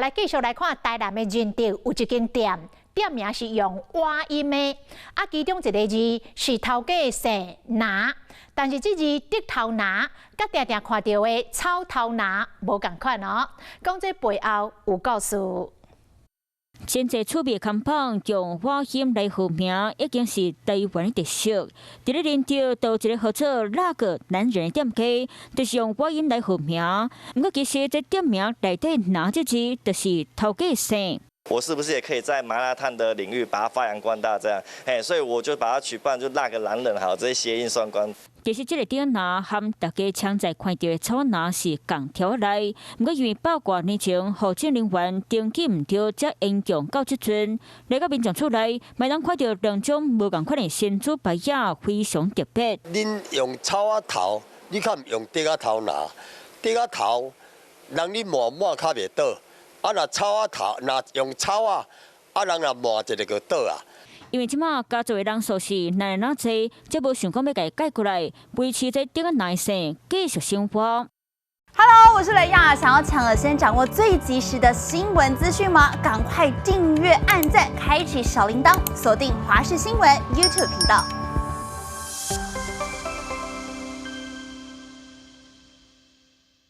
来继续来看台南的仁德有一间店，店名是用瓦音的，其中一个字是头家的姓拿，但是这字得头拿，甲常常看到的草头拿无共款哦。讲这背后有故事。真侪趣味看板用瓦音来命名，已经是台湾的特色。伫咧仁德都一个号做那个男人的店家，就是用瓦音来命名。不过其实这店名内底拿这字，就是头家姓。我是不是也可以在麻辣烫的领域把它发扬光大？这样，所以我就把它取办就那个男人好，这些谐音双关。其实这个店拿和大家常在看到的草拿是共条来，不过因为8多年前后勤人员登记唔对，才影响到即阵。来到民众厝内，每当看到两种无共款的新竹白鸭，非常特别。恁用草仔头，你看用竹仔头拿，竹仔头，人你磨较袂倒。若草仔头，若用草啊，人若磨一个就倒啊。因为即马家族的人数是哪济，则无想讲要甲改过来，维持在这个耐性继续生活。Hello， 我是雷亚，想要抢先掌握最及时的新闻资讯吗？赶快订阅、按赞、开启小铃铛，锁定华视新闻 YouTube 频道。